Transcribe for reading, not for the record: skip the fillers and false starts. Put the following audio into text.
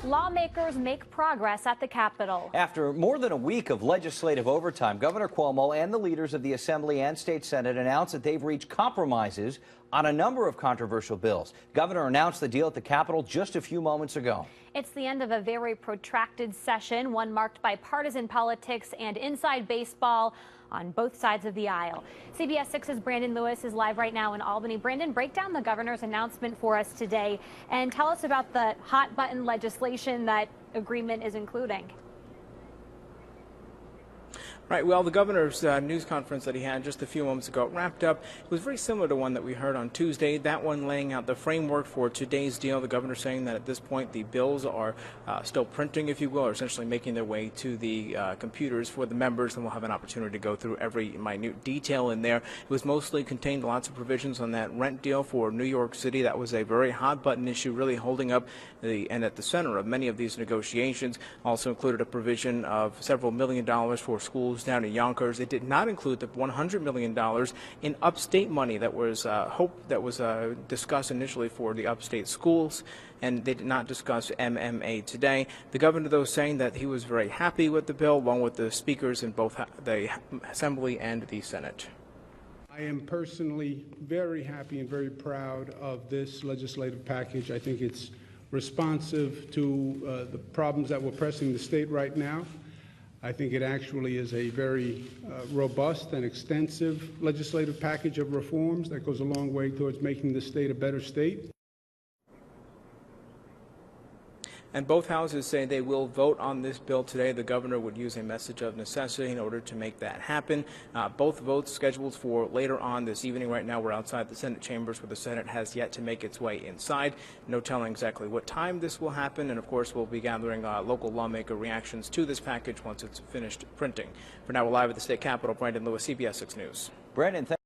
Lawmakers make progress at the Capitol. After more than a week of legislative overtime, Governor Cuomo and the leaders of the Assembly and State Senate announced that they've reached compromises on a number of controversial bills. Governor announced the deal at the Capitol just a few moments ago. It's the end of a very protracted session, one marked by partisan politics and inside baseball on both sides of the aisle. CBS 6's Brandon Lewis is live right now in Albany. Brandon, break down the governor's announcement for us today and tell us about the hot button legislation that agreement is including. Right. Well, the governor's news conference that he had just a few moments ago wrapped up. It was very similar to one that we heard on Tuesday. That one laying out the framework for today's deal. The governor saying that at this point the bills are still printing, if you will, or essentially making their way to the computers for the members, and we'll have an opportunity to go through every minute detail in there. It was mostly contained lots of provisions on that rent deal for New York City. That was a very hot button issue, really holding up and at the center of many of these negotiations. Also included a provision of several $1 million for schools down in Yonkers. It did not include the $100 million in upstate money that was discussed initially for the upstate schools, and they did not discuss MMA today. The governor, though, saying that he was very happy with the bill, along with the speakers in both the Assembly and the Senate. I am personally very happy and very proud of this legislative package. I think it's responsive to the problems that we're pressing the state right now. I think it actually is a very robust and extensive legislative package of reforms that goes a long way towards making the state a better state. And both houses say they will vote on this bill today. The governor would use a message of necessity in order to make that happen. Both votes scheduled for later on this evening. Right now we're outside the Senate chambers, where the Senate has yet to make its way inside. No telling exactly what time this will happen. And of course we'll be gathering local lawmaker reactions to this package once it's finished printing. For now, we're live at the state capitol. Brandon Lewis, CBS 6 News. Brandon,